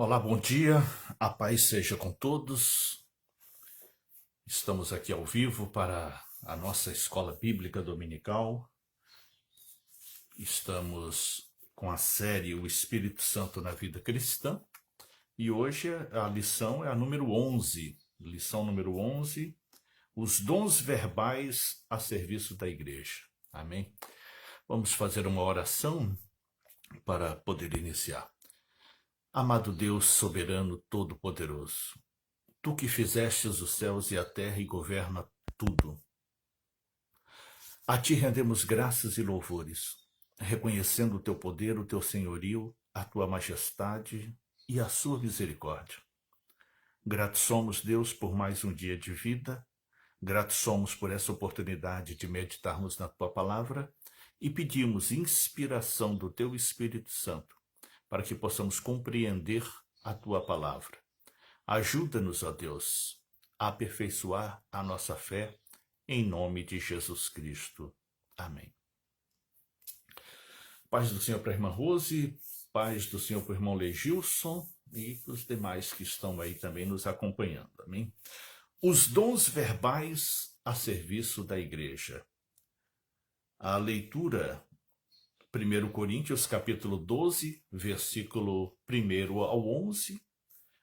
Olá, bom dia, a paz seja com todos. Estamos aqui ao vivo para a nossa escola bíblica dominical. Estamos com a série O Espírito Santo na Vida Cristã e hoje a lição é a número 11. Lição número 11, os dons verbais a serviço da igreja. Amém? Vamos fazer uma oração para poder iniciar. Amado Deus soberano todo-poderoso, Tu que fizestes os céus e a terra e governa tudo. A ti rendemos graças e louvores, reconhecendo o teu poder, o teu senhorio, a tua majestade e a sua misericórdia. Gratos somos, Deus, por mais um dia de vida, gratos somos por essa oportunidade de meditarmos na tua palavra e pedimos inspiração do teu Espírito Santo para que possamos compreender a tua palavra. Ajuda-nos, ó Deus, a aperfeiçoar a nossa fé, em nome de Jesus Cristo. Amém. Paz do Senhor para a irmã Rose, paz do Senhor para o irmão Legilson e para os demais que estão aí também nos acompanhando. Amém? Os dons verbais a serviço da igreja. A leitura, 1 Coríntios capítulo 12, versículo 1 ao 11,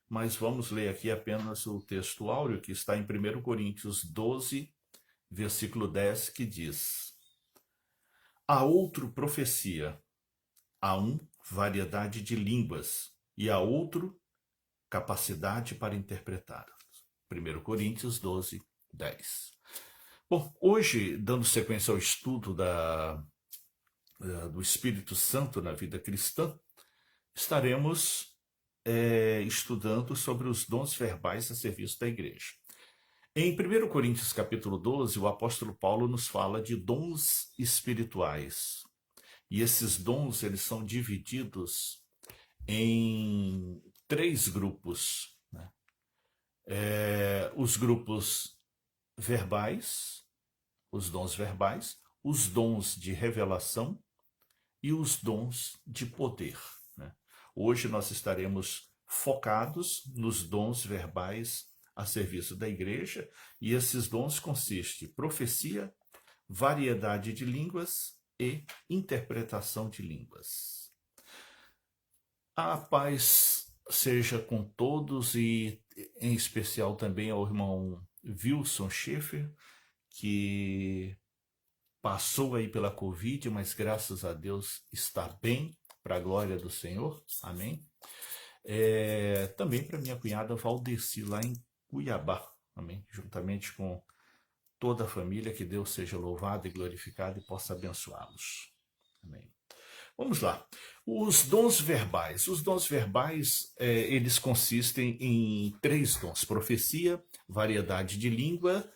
mas vamos ler aqui apenas o texto áureo que está em 1 Coríntios 12, versículo 10, que diz: A outro profecia, a um variedade de línguas, e a outro capacidade para interpretar. 1 Coríntios 12, 10. Bom, hoje, dando sequência ao estudo do Espírito Santo na vida cristã, estaremos estudando sobre os dons verbais a serviço da igreja. Em 1 Coríntios capítulo 12, o apóstolo Paulo nos fala de dons espirituais. E esses dons, eles são divididos em 3 grupos. Né? Os grupos verbais, os dons de revelação e os dons de poder. Né? Hoje nós estaremos focados nos dons verbais a serviço da igreja, e esses dons consistem em profecia, variedade de línguas e interpretação de línguas. A paz seja com todos e em especial também ao irmão Wilson Schaefer, que passou aí pela Covid, mas graças a Deus está bem, para a glória do Senhor. Amém. Também para minha cunhada Valdeci, lá em Cuiabá. Amém. Juntamente com toda a família, que Deus seja louvado e glorificado e possa abençoá-los. Amém. Vamos lá. Os dons verbais. Os dons verbais, eles consistem em 3 dons: profecia, variedade de língua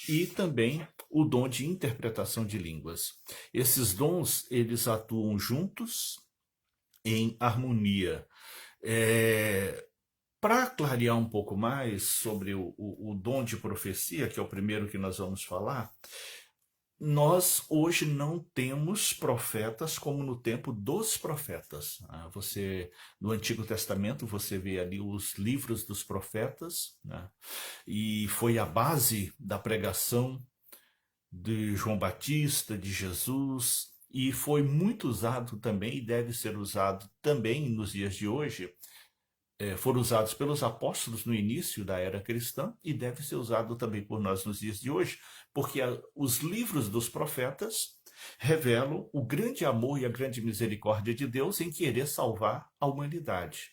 e também o dom de interpretação de línguas. Esses dons, eles atuam juntos em harmonia. Para clarear um pouco mais sobre o dom de profecia, que é o primeiro que nós vamos falar, nós hoje não temos profetas como no tempo dos profetas. No Antigo Testamento, você vê ali os livros dos profetas, né? E foi a base da pregação de João Batista, de Jesus, e foi muito usado também, e deve ser usado também nos dias de hoje. Foram usados pelos apóstolos no início da era cristã e deve ser usado também por nós nos dias de hoje, porque os livros dos profetas revelam o grande amor e a grande misericórdia de Deus em querer salvar a humanidade.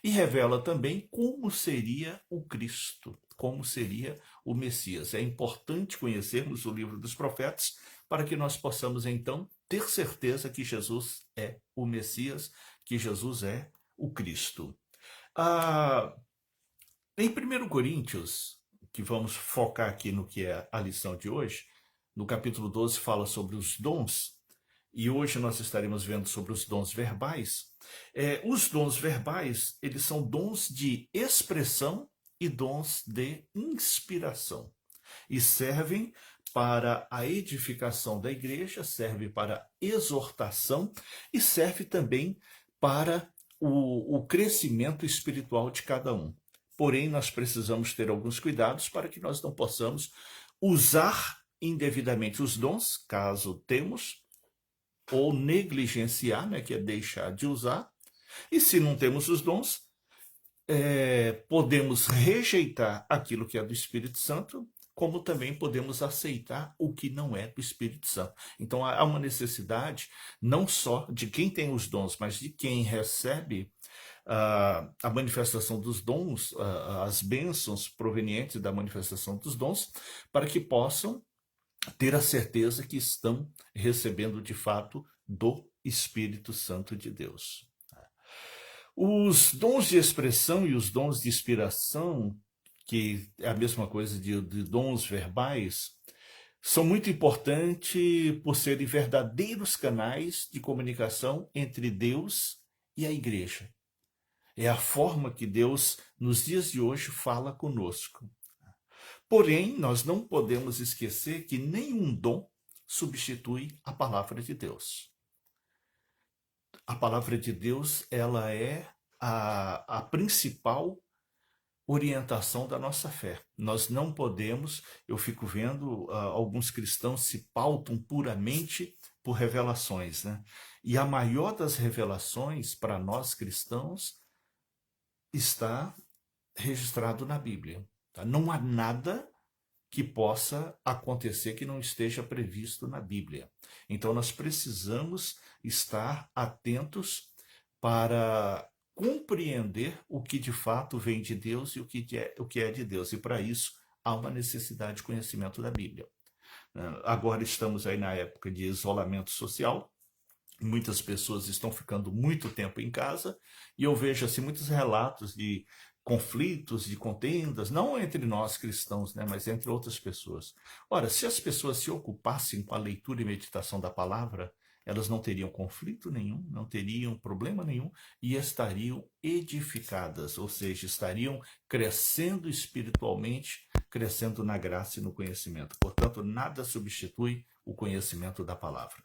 E revela também como seria o Cristo, como seria o Messias. É importante conhecermos o livro dos profetas para que nós possamos, então, ter certeza que Jesus é o Messias, que Jesus é o Cristo. Em 1 Coríntios, que vamos focar aqui no que é a lição de hoje, no capítulo 12 fala sobre os dons, e hoje nós estaremos vendo sobre os dons verbais. Os dons verbais, eles são dons de expressão e dons de inspiração, e servem para a edificação da igreja, serve para exortação e serve também para o crescimento espiritual de cada um. Porém, nós precisamos ter alguns cuidados para que nós não possamos usar indevidamente os dons, caso temos, ou negligenciar, né, que é deixar de usar. E se não temos os dons, podemos rejeitar aquilo que é do Espírito Santo, como também podemos aceitar o que não é do Espírito Santo. Então há uma necessidade não só de quem tem os dons, mas de quem recebe a manifestação dos dons, as bênçãos provenientes da manifestação dos dons, para que possam ter a certeza que estão recebendo de fato do Espírito Santo de Deus. Os dons de expressão e os dons de inspiração, que é a mesma coisa de dons verbais, são muito importantes por serem verdadeiros canais de comunicação entre Deus e a igreja. É a forma que Deus, nos dias de hoje, fala conosco. Porém, nós não podemos esquecer que nenhum dom substitui a palavra de Deus. A palavra de Deus, ela é a principal orientação da nossa fé. Nós não podemos, eu fico vendo, alguns cristãos se pautam puramente por revelações, né? E a maior das revelações para nós cristãos está registrado na Bíblia. Tá? Não há nada que possa acontecer que não esteja previsto na Bíblia. Então nós precisamos estar atentos para compreender o que de fato vem de Deus e o que é de Deus. E para isso há uma necessidade de conhecimento da Bíblia. Agora estamos aí na época de isolamento social. Muitas pessoas estão ficando muito tempo em casa e eu vejo assim muitos relatos de conflitos, de contendas, não entre nós cristãos, né, mas entre outras pessoas. Ora, se as pessoas se ocupassem com a leitura e meditação da palavra, elas não teriam conflito nenhum, não teriam problema nenhum e estariam edificadas, ou seja, estariam crescendo espiritualmente, crescendo na graça e no conhecimento. Portanto, nada substitui o conhecimento da palavra.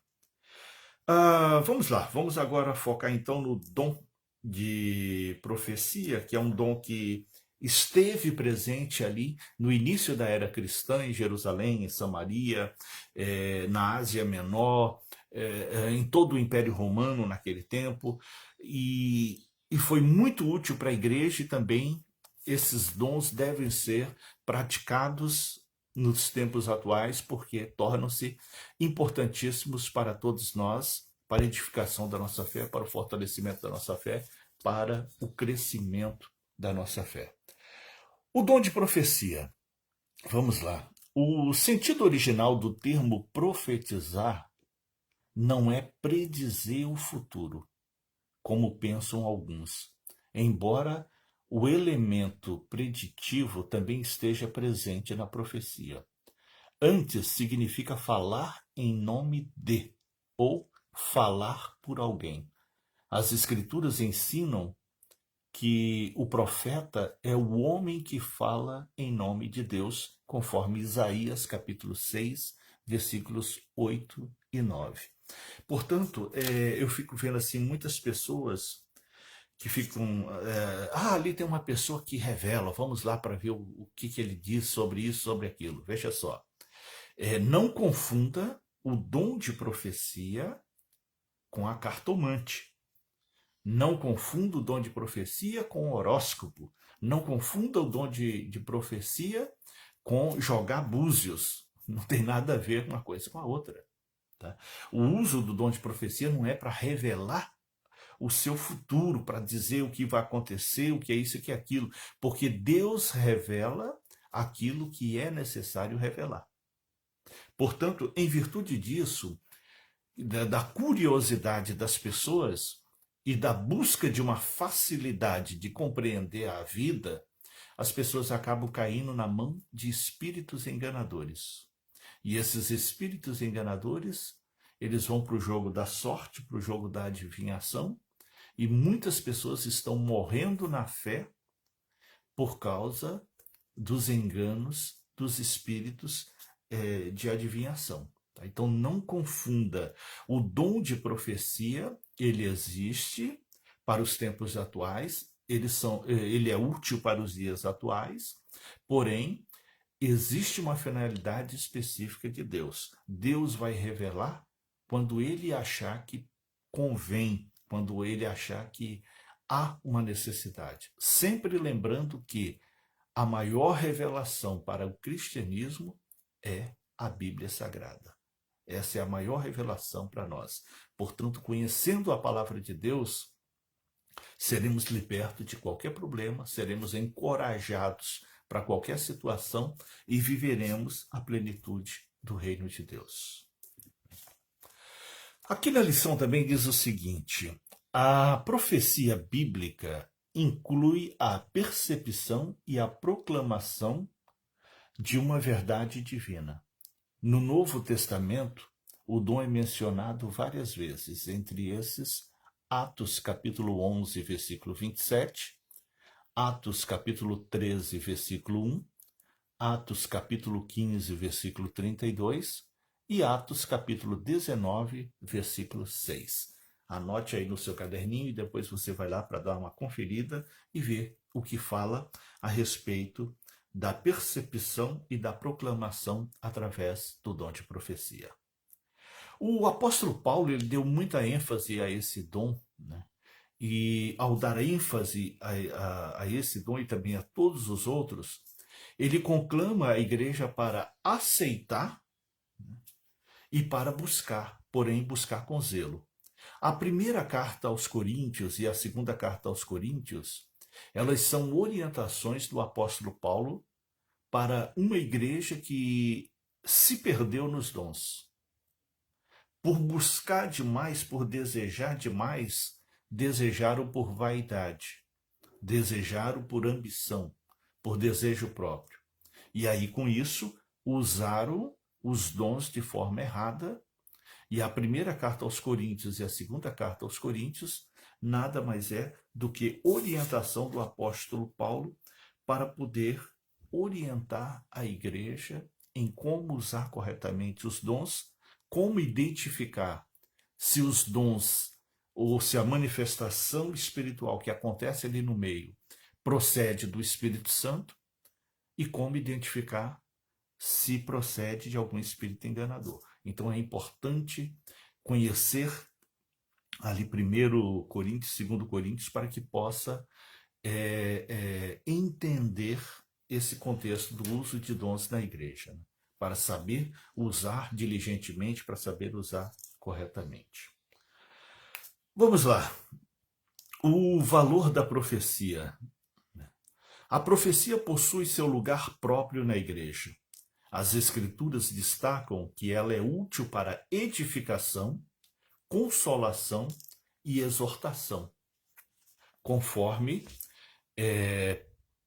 Vamos lá, vamos agora focar então no dom de profecia, que é um dom que esteve presente ali no início da era cristã, em Jerusalém, em Samaria, na Ásia Menor, em todo o Império Romano naquele tempo, e foi muito útil para a igreja, e também esses dons devem ser praticados nos tempos atuais, porque tornam-se importantíssimos para todos nós, para a edificação da nossa fé, para o fortalecimento da nossa fé, para o crescimento da nossa fé. O dom de profecia. Vamos lá. O sentido original do termo profetizar não é predizer o futuro, como pensam alguns, embora o elemento preditivo também esteja presente na profecia. Antes significa falar em nome de, ou falar por alguém. As Escrituras ensinam que o profeta é o homem que fala em nome de Deus, conforme Isaías capítulo 6, versículos 8 e 9. Portanto, eu fico vendo assim muitas pessoas que ficam... ali tem uma pessoa que revela, vamos lá para ver o que ele diz sobre isso, sobre aquilo. Veja só. Não confunda o dom de profecia com a cartomante. Não confunda o dom de profecia com o horóscopo. Não confunda o dom de profecia com jogar búzios. Não tem nada a ver uma coisa com a outra. Tá? O uso do dom de profecia não é para revelar o seu futuro, para dizer o que vai acontecer, o que é isso e o que é aquilo, porque Deus revela aquilo que é necessário revelar. Portanto, em virtude disso, da curiosidade das pessoas e da busca de uma facilidade de compreender a vida, as pessoas acabam caindo na mão de espíritos enganadores. E esses espíritos enganadores, eles vão para o jogo da sorte, para o jogo da adivinhação, e muitas pessoas estão morrendo na fé por causa dos enganos dos espíritos de adivinhação. Tá? Então não confunda. O dom de profecia, ele existe para os tempos atuais, ele é útil para os dias atuais, porém, existe uma finalidade específica de Deus. Deus vai revelar quando ele achar que convém, quando ele achar que há uma necessidade. Sempre lembrando que a maior revelação para o cristianismo é a Bíblia Sagrada. Essa é a maior revelação para nós. Portanto, conhecendo a palavra de Deus, seremos libertos de qualquer problema, seremos encorajados para qualquer situação e viveremos a plenitude do reino de Deus. Aqui na lição também diz o seguinte: a profecia bíblica inclui a percepção e a proclamação de uma verdade divina. No Novo Testamento, o dom é mencionado várias vezes, entre esses Atos capítulo 11, versículo 27, Atos capítulo 13, versículo 1, Atos capítulo 15, versículo 32 e Atos capítulo 19, versículo 6. Anote aí no seu caderninho e depois você vai lá para dar uma conferida e ver o que fala a respeito da percepção e da proclamação através do dom de profecia. O apóstolo Paulo ele deu muita ênfase a esse dom, né? E ao dar ênfase a esse dom e também a todos os outros, ele conclama a igreja para aceitar, né, e para buscar, porém buscar com zelo. A primeira carta aos Coríntios e a segunda carta aos Coríntios, elas são orientações do apóstolo Paulo para uma igreja que se perdeu nos dons. Por buscar demais, por desejar demais, desejaram por vaidade, desejaram por ambição, por desejo próprio. E aí, com isso, usaram os dons de forma errada. E a primeira carta aos Coríntios e a segunda carta aos Coríntios nada mais é do que orientação do apóstolo Paulo para poder orientar a igreja em como usar corretamente os dons, como identificar se os dons ou se a manifestação espiritual que acontece ali no meio procede do Espírito Santo e como identificar se procede de algum espírito enganador. Então é importante conhecer ali 1 Coríntios, 2 Coríntios, para que possa entender esse contexto do uso de dons na igreja, né? Para saber usar diligentemente, para saber usar corretamente. Vamos lá. O valor da profecia. A profecia possui seu lugar próprio na igreja. As Escrituras destacam que ela é útil para edificação, consolação e exortação, conforme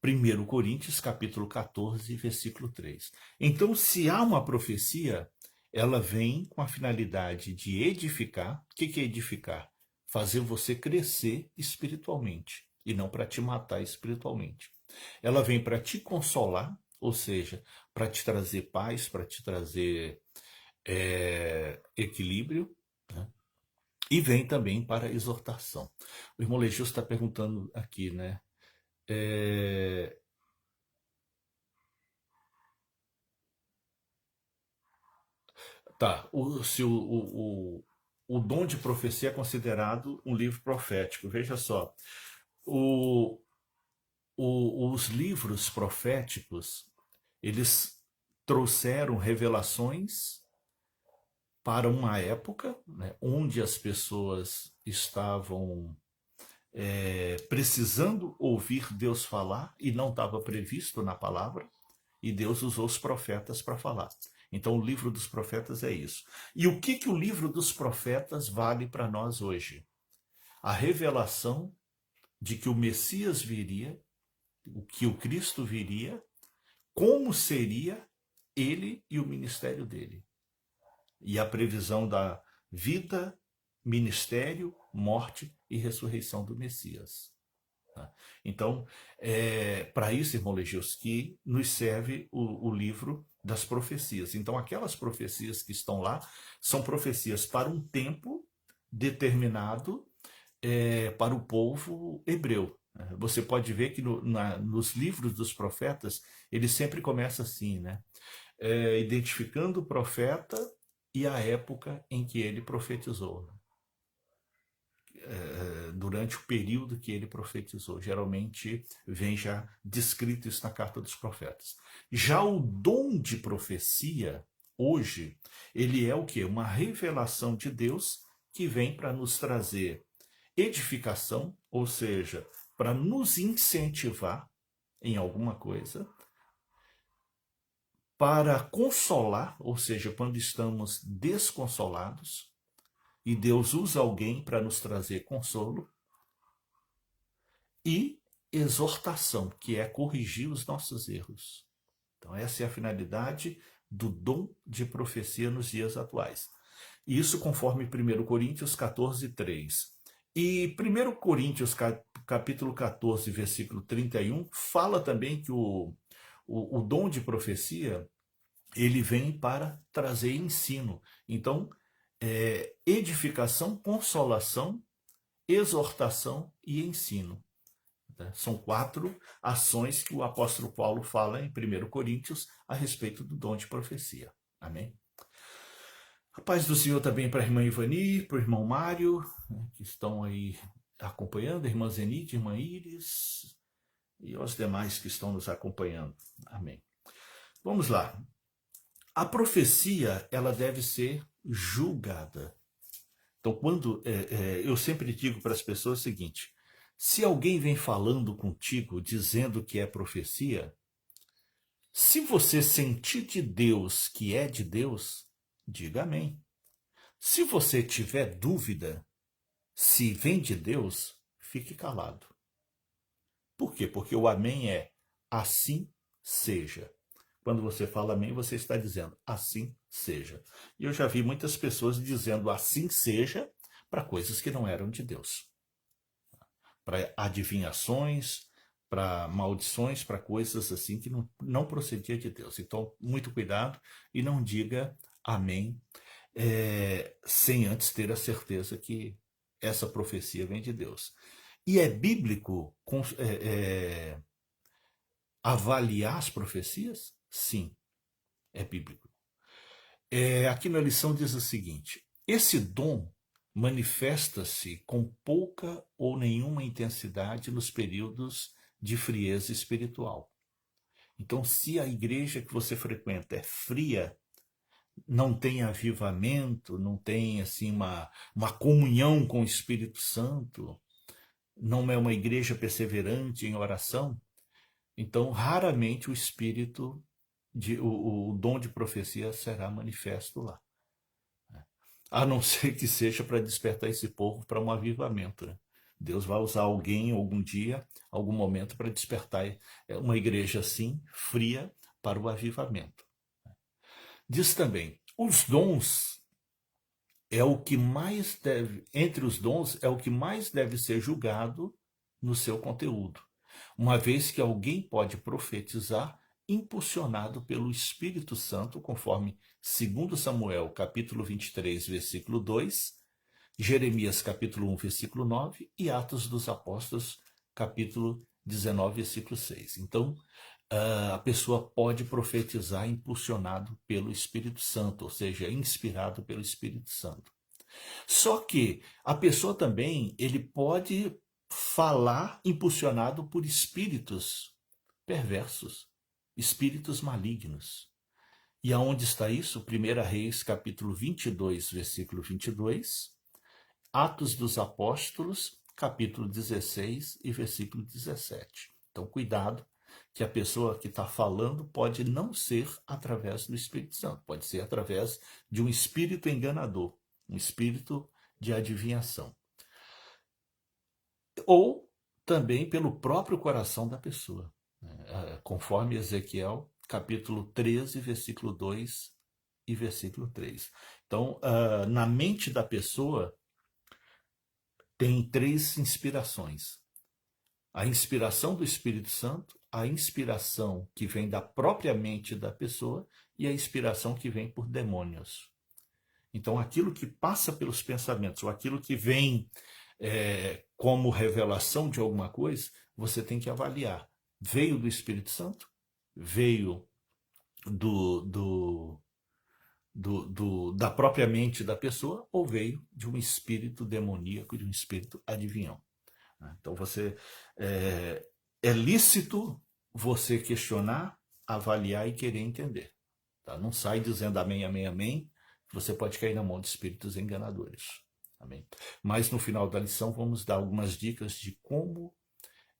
1 Coríntios capítulo 14, versículo 3. Então, se há uma profecia, ela vem com a finalidade de edificar. O que é edificar? Fazer você crescer espiritualmente, e não para te matar espiritualmente. Ela vem para te consolar, ou seja, para te trazer paz, para te trazer equilíbrio, né? E vem também para exortação. O irmão Legil está perguntando aqui, né? Tá, se o dom de profecia é considerado um livro profético. Veja só, o, os livros proféticos, eles trouxeram revelações para uma época, né, onde as pessoas estavam precisando ouvir Deus falar e não estava previsto na palavra, e Deus usou os profetas para falar. Então o livro dos profetas é isso. E o que o livro dos profetas vale para nós hoje? A revelação de que o Messias viria, que o Cristo viria, como seria ele e o ministério dele. E a previsão da vida, ministério, morte e ressurreição do Messias. Então, para isso, irmão Legios, que nos serve o livro das profecias. Então, aquelas profecias que estão lá são profecias para um tempo determinado, para o povo hebreu. Você pode ver que nos livros dos profetas, ele sempre começa assim, né? Identificando o profeta e a época em que ele profetizou, durante o período que ele profetizou. Geralmente vem já descrito isso na carta dos profetas. Já o dom de profecia, hoje, ele é o quê? Uma revelação de Deus que vem para nos trazer edificação, ou seja, para nos incentivar em alguma coisa, para consolar, ou seja, quando estamos desconsolados, e Deus usa alguém para nos trazer consolo, e exortação, que é corrigir os nossos erros. Então, essa é a finalidade do dom de profecia nos dias atuais. Isso conforme 1 Coríntios 14, 3. E 1 Coríntios capítulo 14, versículo 31, fala também que o dom de profecia, ele vem para trazer ensino. Então, edificação, consolação, exortação e ensino. São 4 ações que o apóstolo Paulo fala em 1 Coríntios a respeito do dom de profecia. Amém? A paz do Senhor também para a irmã Ivani, para o irmão Mário, né, que estão aí acompanhando, a irmã Zenite, a irmã Iris e aos demais que estão nos acompanhando. Amém. Vamos lá. A profecia, ela deve ser julgada. Então, quando eu sempre digo para as pessoas o seguinte: se alguém vem falando contigo, dizendo que é profecia, se você sentir de Deus que é de Deus, diga amém. Se você tiver dúvida se vem de Deus, fique calado. Por quê? Porque o amém é assim seja. Quando você fala amém, você está dizendo assim seja. E eu já vi muitas pessoas dizendo assim seja para coisas que não eram de Deus. Para adivinhações, para maldições, para coisas assim que não procedia de Deus. Então, muito cuidado e não diga amém sem antes ter a certeza que essa profecia vem de Deus. E é bíblico avaliar as profecias? Sim, é bíblico. Aqui na lição diz o seguinte: esse dom manifesta-se com pouca ou nenhuma intensidade nos períodos de frieza espiritual. Então, se a igreja que você frequenta é fria, não tem avivamento, não tem assim uma comunhão com o Espírito Santo, não é uma igreja perseverante em oração, então raramente o Espírito, o dom de profecia será manifesto lá. A não ser que seja para despertar esse povo para um avivamento. Né? Deus vai usar alguém algum dia, algum momento, para despertar uma igreja assim, fria, para o avivamento. Diz também, os dons é o que mais deve, entre os dons, é o que mais deve ser julgado no seu conteúdo, uma vez que alguém pode profetizar impulsionado pelo Espírito Santo, conforme 2 Samuel, capítulo 23, versículo 2, Jeremias, capítulo 1, versículo 9 e Atos dos Apóstolos, capítulo 19, versículo 6. Então, a pessoa pode profetizar impulsionado pelo Espírito Santo, ou seja, inspirado pelo Espírito Santo. Só que a pessoa também, ele pode falar impulsionado por espíritos perversos, espíritos malignos. E aonde está isso? 1 Reis, capítulo 22, versículo 22, Atos dos Apóstolos, capítulo 16 e versículo 17. Então, cuidado, que a pessoa que está falando pode não ser através do Espírito Santo, pode ser através de um espírito enganador, um espírito de adivinhação. Ou também pelo próprio coração da pessoa, conforme Ezequiel, capítulo 13, versículo 2 e versículo 3. Então, na mente da pessoa tem 3 inspirações. A inspiração do Espírito Santo, a inspiração que vem da própria mente da pessoa e a inspiração que vem por demônios. Então, aquilo que passa pelos pensamentos, ou aquilo que vem como revelação de alguma coisa, você tem que avaliar. Veio do Espírito Santo? Veio do, da própria mente da pessoa? Ou veio de um espírito demoníaco, de um espírito adivinhão? Então é lícito você questionar, avaliar e querer entender. Tá? Não sai dizendo amém, amém, amém. Você pode cair na mão de espíritos enganadores. Amém? Mas no final da lição vamos dar algumas dicas de como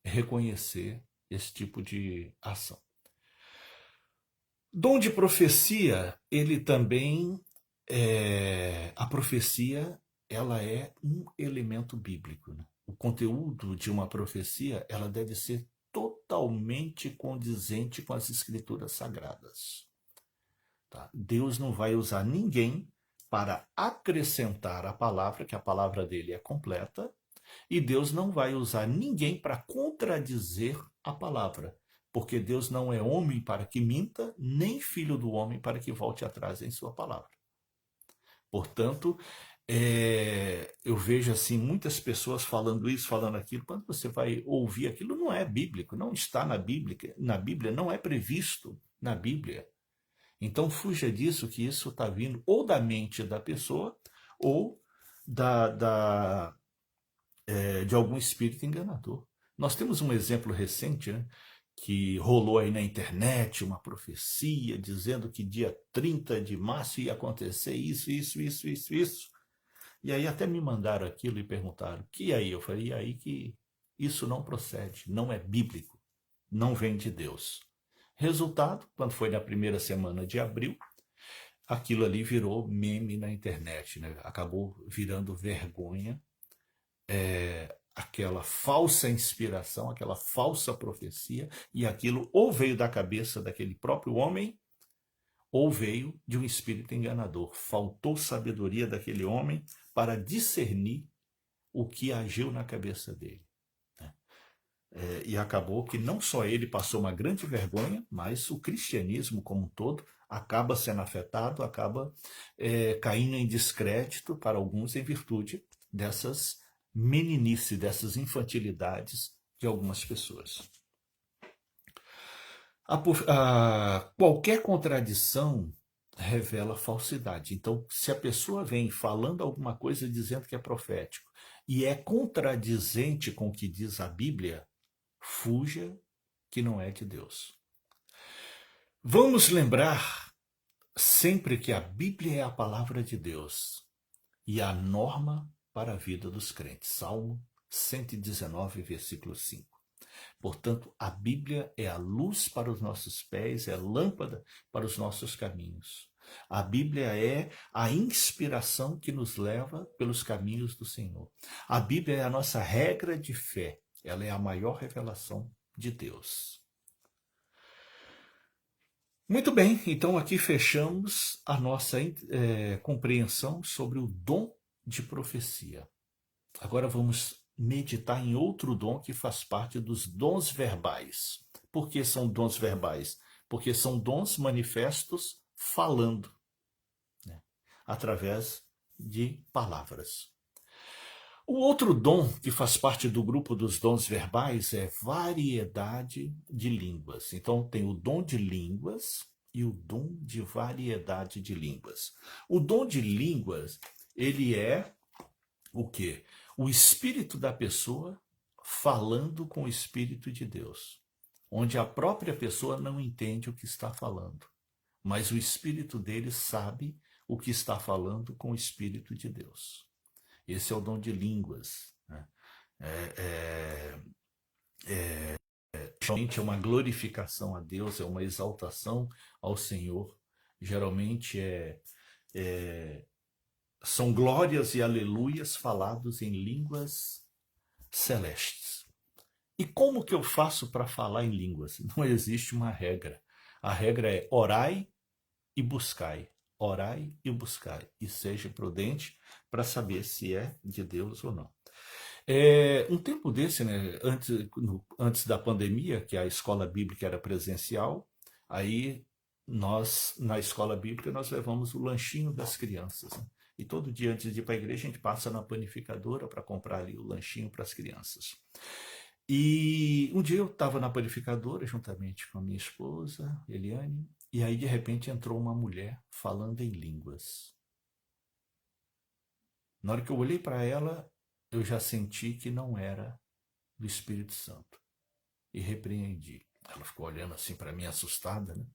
reconhecer esse tipo de ação. Dom de profecia, ele também a profecia, ela é um elemento bíblico, né? O conteúdo de uma profecia, ela deve ser totalmente condizente com as escrituras sagradas. Tá? Deus não vai usar ninguém para acrescentar a palavra, que a palavra dele é completa, e Deus não vai usar ninguém para contradizer a palavra, porque Deus não é homem para que minta, nem filho do homem para que volte atrás em sua palavra. Portanto, eu vejo assim muitas pessoas falando isso, falando aquilo. Quando você vai ouvir aquilo, não é bíblico, não está na Bíblia, não é previsto na Bíblia. Então fuja disso, que isso está vindo ou da mente da pessoa ou de algum espírito enganador. Nós temos um exemplo recente, né, que rolou aí na internet, uma profecia dizendo que dia 30 de março ia acontecer isso, isso, isso, isso, isso. E aí até me mandaram aquilo e perguntaram, que aí? Eu falei, e aí que isso não procede, não é bíblico, não vem de Deus. Resultado, quando foi na primeira semana de abril, aquilo ali virou meme na internet, né? Acabou virando vergonha, aquela falsa inspiração, aquela falsa profecia, e aquilo ou veio da cabeça daquele próprio homem, ou veio de um espírito enganador. Faltou sabedoria daquele homem para discernir o que agiu na cabeça dele. E acabou que não só ele passou uma grande vergonha, mas o cristianismo como um todo acaba sendo afetado, acaba caindo em descrédito para alguns em virtude dessas meninices, dessas infantilidades de algumas pessoas. Qualquer contradição revela falsidade. Então, se a pessoa vem falando alguma coisa dizendo que é profético e é contradizente com o que diz a Bíblia, fuja, que não é de Deus. Vamos lembrar sempre que a Bíblia é a palavra de Deus e a norma para a vida dos crentes. Salmo 119, versículo 5. Portanto, a Bíblia é a luz para os nossos pés, é a lâmpada para os nossos caminhos. A Bíblia é a inspiração que nos leva pelos caminhos do Senhor. A Bíblia é a nossa regra de fé. Ela é a maior revelação de Deus. Muito bem, então aqui fechamos a nossa compreensão sobre o dom de profecia. Agora vamos meditar em outro dom que faz parte dos dons verbais. Por que são dons verbais? Porque são dons manifestos falando, né, através de palavras. O outro dom que faz parte do grupo dos dons verbais é variedade de línguas. Então tem o dom de línguas e o dom de variedade de línguas. O dom de línguas, ele é o quê? O espírito da pessoa falando com o espírito de Deus, onde a própria pessoa não entende o que está falando, mas o espírito dele sabe o que está falando com o espírito de Deus. Esse é o dom de línguas, né? Geralmente é uma glorificação a Deus, é uma exaltação ao Senhor. Geralmente são glórias e aleluias falados em línguas celestes. E como que eu faço para falar em línguas? Não existe uma regra. A regra é orai e buscai. Orai e buscai. E seja prudente para saber se é de Deus ou não. Um tempo desse, né, antes da pandemia, que a escola bíblica era presencial, aí nós, na escola bíblica, nós levamos o lanchinho das crianças, né? E todo dia antes de ir para a igreja, a gente passa na panificadora para comprar ali o lanchinho para as crianças. E um dia eu estava na panificadora juntamente com a minha esposa, Eliane, e aí de repente entrou uma mulher falando em línguas. Na hora que eu olhei para ela, eu já senti que não era do Espírito Santo e repreendi. Ela ficou olhando assim para mim, assustada, né?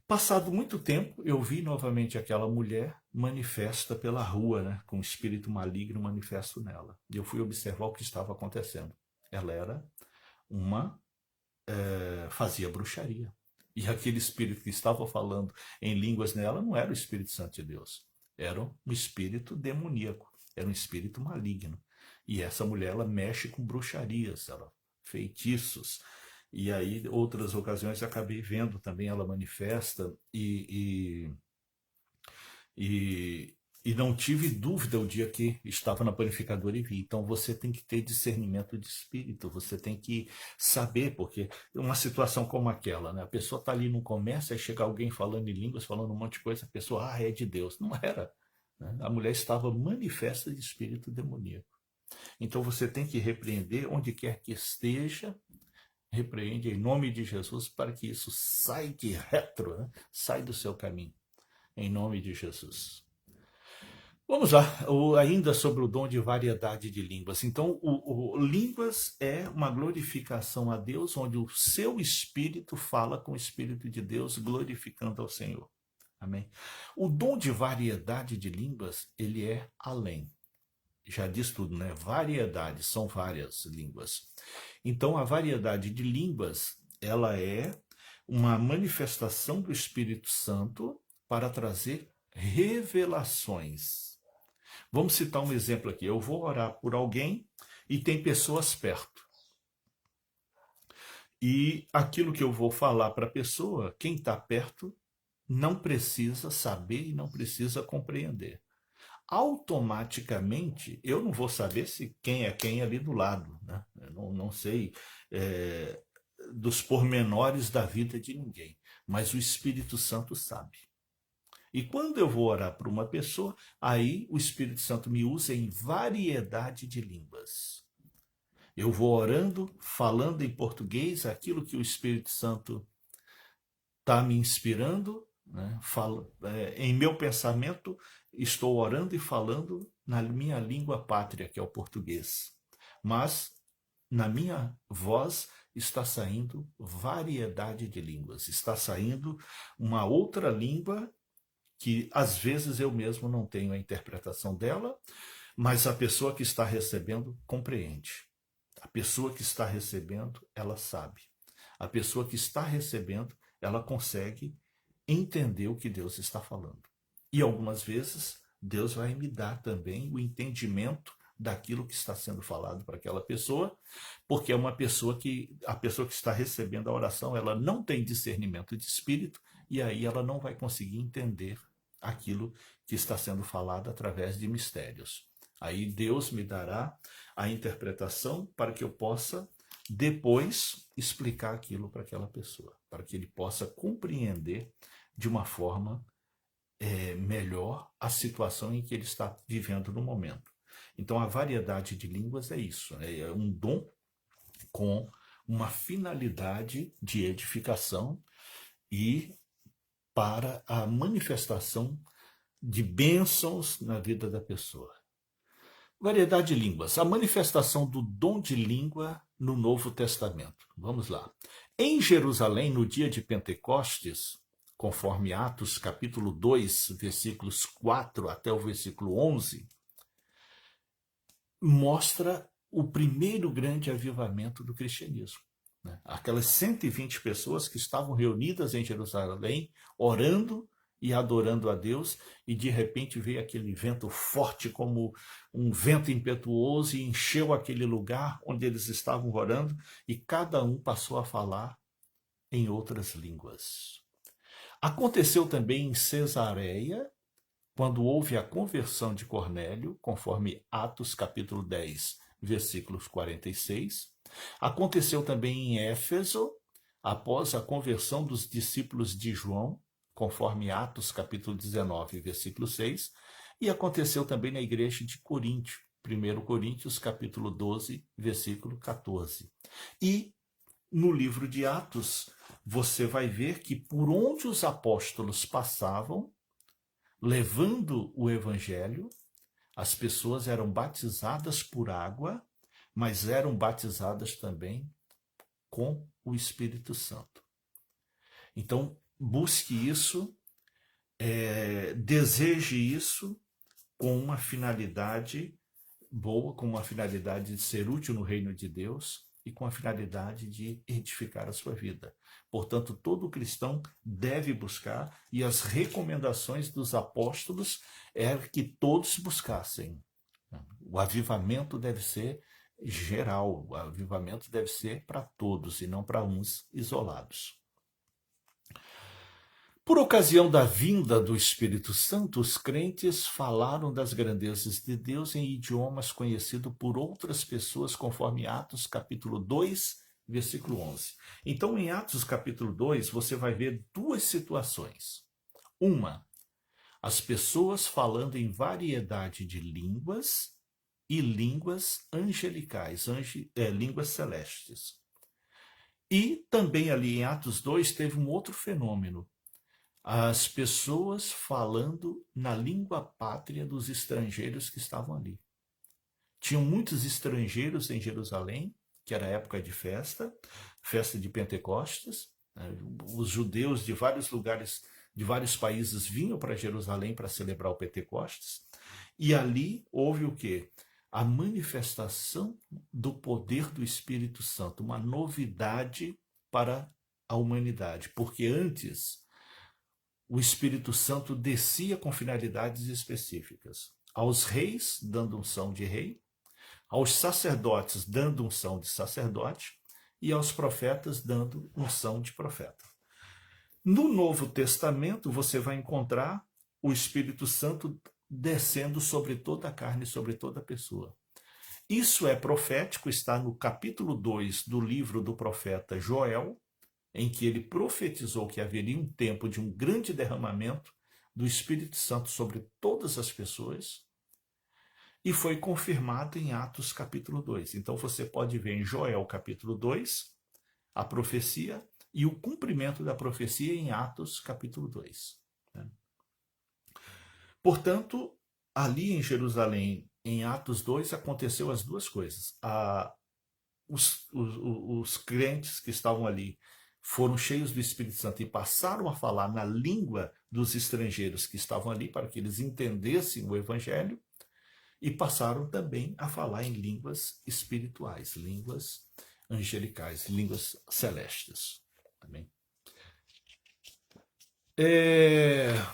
Passado muito tempo, eu vi novamente aquela mulher manifesta pela rua, né? Com um espírito maligno manifesto nela. E eu fui observar o que estava acontecendo. Ela era uma fazia bruxaria. E aquele espírito que estava falando em línguas nela não era o Espírito Santo de Deus. Era um espírito demoníaco. Era um espírito maligno. E essa mulher, ela mexe com bruxarias, ela feitiços. E aí, outras ocasiões, eu acabei vendo também ela manifesta e, e não tive dúvida o dia que estava na panificadora e vi. Então você tem que ter discernimento de espírito, você tem que saber, porque uma situação como aquela, né? A pessoa está ali no comércio, aí chega alguém falando em línguas, falando um monte de coisa, a pessoa, é de Deus. Não era. Né? A mulher estava manifesta de espírito demoníaco. Então você tem que repreender onde quer que esteja, repreende em nome de Jesus para que isso saia de retro, né? Sai do seu caminho, em nome de Jesus. Vamos lá, ainda sobre o dom de variedade de línguas. Então, línguas é uma glorificação a Deus, onde o seu espírito fala com o Espírito de Deus, glorificando ao Senhor. Amém? O dom de variedade de línguas, ele é além. Já diz tudo, né? Variedade, são várias línguas. Então, a variedade de línguas, ela é uma manifestação do Espírito Santo para trazer revelações. Vamos citar um exemplo aqui. Eu vou orar por alguém e tem pessoas perto. E aquilo que eu vou falar para a pessoa, quem está perto, não precisa saber e não precisa compreender. Automaticamente, eu não vou saber se quem é quem ali do lado. Né? Eu não sei dos pormenores da vida de ninguém, mas o Espírito Santo sabe. E quando eu vou orar para uma pessoa, aí o Espírito Santo me usa em variedade de línguas. Eu vou orando, falando em português, aquilo que o Espírito Santo está me inspirando, né? Em meu pensamento, estou orando e falando na minha língua pátria, que é o português. Mas na minha voz está saindo variedade de línguas, está saindo uma outra língua que às vezes eu mesmo não tenho a interpretação dela, mas a pessoa que está recebendo compreende. A pessoa que está recebendo, ela sabe. A pessoa que está recebendo, ela consegue entender o que Deus está falando. E algumas vezes, Deus vai me dar também o entendimento daquilo que está sendo falado para aquela pessoa, porque é uma pessoa que, a pessoa que está recebendo a oração, ela não tem discernimento de espírito, e aí ela não vai conseguir entender aquilo que está sendo falado através de mistérios. Aí Deus me dará a interpretação para que eu possa depois explicar aquilo para aquela pessoa, para que ele possa compreender de uma forma melhor a situação em que ele está vivendo no momento. Então a variedade de línguas é isso, é um dom com uma finalidade de edificação e para a manifestação de bênçãos na vida da pessoa. Variedade de línguas. A manifestação do dom de língua no Novo Testamento. Vamos lá. Em Jerusalém, no dia de Pentecostes, conforme Atos capítulo 2, versículos 4 até o versículo 11, mostra o primeiro grande avivamento do cristianismo. Aquelas 120 pessoas que estavam reunidas em Jerusalém, orando e adorando a Deus, e de repente veio aquele vento forte como um vento impetuoso e encheu aquele lugar onde eles estavam orando, e cada um passou a falar em outras línguas. Aconteceu também em Cesareia, quando houve a conversão de Cornélio, conforme Atos capítulo 10, versículos 46. Aconteceu também em Éfeso, após a conversão dos discípulos de João, conforme Atos capítulo 19, versículo 6. E aconteceu também na igreja de Coríntio, 1 Coríntios, capítulo 12, versículo 14. E no livro de Atos, você vai ver que por onde os apóstolos passavam, levando o evangelho, as pessoas eram batizadas por água, mas eram batizadas também com o Espírito Santo. Então, busque isso, deseje isso com uma finalidade boa, com uma finalidade de ser útil no reino de Deus e com a finalidade de edificar a sua vida. Portanto, todo cristão deve buscar, e as recomendações dos apóstolos eram que todos buscassem. O avivamento deve ser geral, o avivamento deve ser para todos e não para uns isolados. Por ocasião da vinda do Espírito Santo, os crentes falaram das grandezas de Deus em idiomas conhecidos por outras pessoas, conforme Atos capítulo 2, versículo 11. Então, em Atos capítulo 2, você vai ver duas situações. Uma, as pessoas falando em variedade de línguas e línguas angelicais, línguas celestes. E também ali em Atos 2 teve um outro fenômeno. As pessoas falando na língua pátria dos estrangeiros que estavam ali. Tinham muitos estrangeiros em Jerusalém, que era época de festa de Pentecostes. Os judeus de vários lugares, de vários países vinham para Jerusalém para celebrar o Pentecostes. E ali houve o quê? A manifestação do poder do Espírito Santo, uma novidade para a humanidade, porque antes o Espírito Santo descia com finalidades específicas. Aos reis, dando unção de rei, aos sacerdotes, dando unção de sacerdote, e aos profetas, dando unção de profeta. No Novo Testamento, você vai encontrar o Espírito Santo descendo sobre toda a carne, sobre toda a pessoa. Isso é profético, está no capítulo 2 do livro do profeta Joel, em que ele profetizou que haveria um tempo de um grande derramamento do Espírito Santo sobre todas as pessoas, e foi confirmado em Atos capítulo 2. Então você pode ver em Joel capítulo 2 a profecia e o cumprimento da profecia em Atos capítulo 2. Portanto, ali em Jerusalém, em Atos 2, aconteceu as duas coisas. Os crentes que estavam ali foram cheios do Espírito Santo e passaram a falar na língua dos estrangeiros que estavam ali para que eles entendessem o Evangelho, e passaram também a falar em línguas espirituais, línguas angelicais, línguas celestes. Também.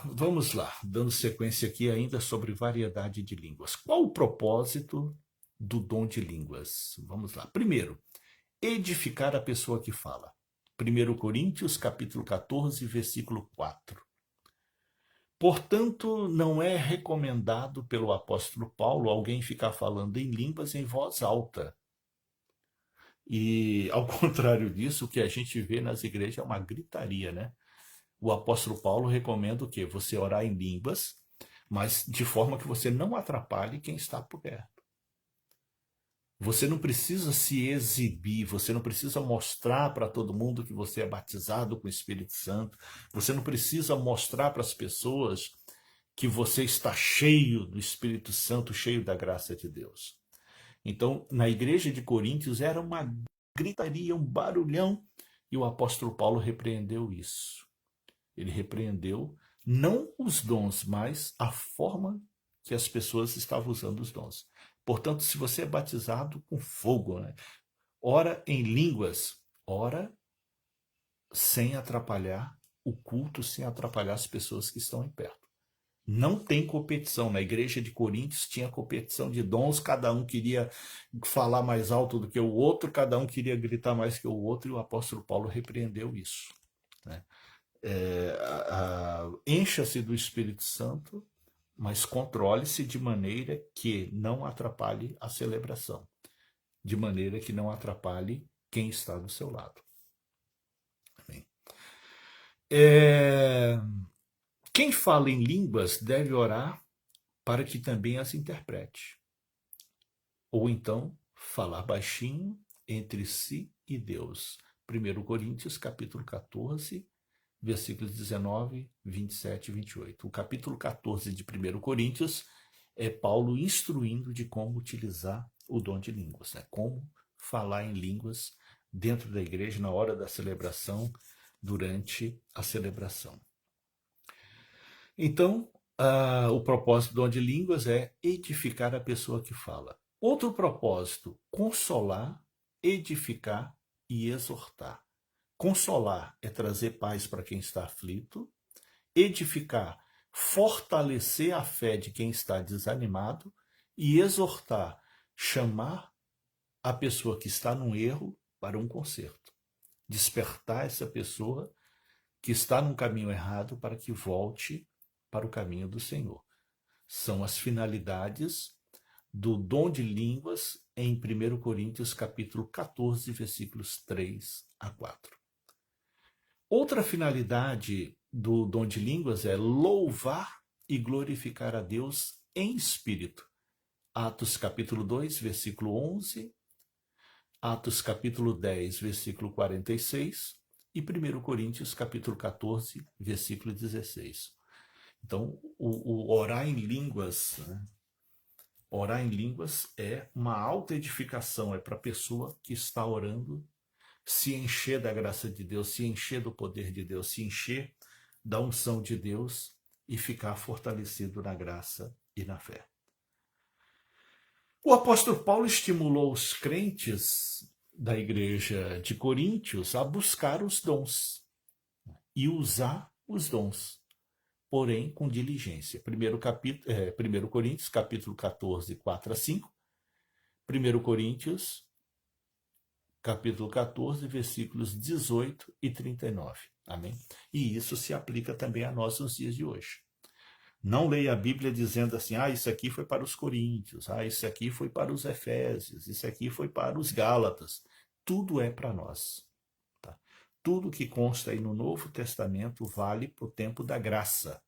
Vamos lá, dando sequência aqui ainda sobre variedade de línguas. Qual o propósito do dom de línguas? Vamos lá. Primeiro, edificar a pessoa que fala. 1 Coríntios, capítulo 14, versículo 4. Portanto, não é recomendado pelo apóstolo Paulo alguém ficar falando em línguas em voz alta. E, ao contrário disso, o que a gente vê nas igrejas é uma gritaria, né? O apóstolo Paulo recomenda o quê? Você orar em línguas, mas de forma que você não atrapalhe quem está por perto. Você não precisa se exibir, você não precisa mostrar para todo mundo que você é batizado com o Espírito Santo, você não precisa mostrar para as pessoas que você está cheio do Espírito Santo, cheio da graça de Deus. Então, na igreja de Coríntios era uma gritaria, um barulhão, e o apóstolo Paulo repreendeu isso. Ele repreendeu não os dons, mas a forma que as pessoas estavam usando os dons. Portanto, se você é batizado com fogo, né? Ora em línguas, ora sem atrapalhar o culto, sem atrapalhar as pessoas que estão em perto. Não tem competição. Na igreja de Coríntios tinha competição de dons, cada um queria falar mais alto do que o outro, cada um queria gritar mais que o outro, e o apóstolo Paulo repreendeu isso. Né? Encha-se do Espírito Santo, mas controle-se de maneira que não atrapalhe a celebração, de maneira que não atrapalhe quem está do seu lado. Amém. Quem fala em línguas deve orar para que também as interprete. Ou então, falar baixinho entre si e Deus. 1 Coríntios, capítulo 14, versículos 19, 27 e 28. O capítulo 14 de 1 Coríntios é Paulo instruindo de como utilizar o dom de línguas, né? Como falar em línguas dentro da igreja, na hora da celebração, durante a celebração. Então, o propósito do dom de línguas é edificar a pessoa que fala. Outro propósito, consolar, edificar e exortar. Consolar é trazer paz para quem está aflito, edificar, fortalecer a fé de quem está desanimado e exortar, chamar a pessoa que está num erro para um conserto. Despertar essa pessoa que está num caminho errado para que volte para o caminho do Senhor. São as finalidades do dom de línguas em 1 Coríntios capítulo 14, versículos 3 a 4. Outra finalidade do dom de línguas é louvar e glorificar a Deus em espírito. Atos capítulo 2, versículo 11, Atos capítulo 10, versículo 46 e 1 Coríntios capítulo 14, versículo 16. Então, o orar em línguas, né? Orar em línguas é uma autoedificação, é para a pessoa que está orando se encher da graça de Deus, se encher do poder de Deus, se encher da unção de Deus e ficar fortalecido na graça e na fé. O apóstolo Paulo estimulou os crentes da igreja de Coríntios a buscar os dons e usar os dons, porém com diligência. 1 Coríntios, capítulo 14, 4 a 5. 1 Coríntios, capítulo 14, versículos 18 e 39. Amém? E isso se aplica também a nós nos dias de hoje. Não leia a Bíblia dizendo assim, isso aqui foi para os coríntios, isso aqui foi para os efésios, isso aqui foi para os gálatas. Tudo é para nós. Tá? Tudo que consta aí no Novo Testamento vale para o tempo da graça.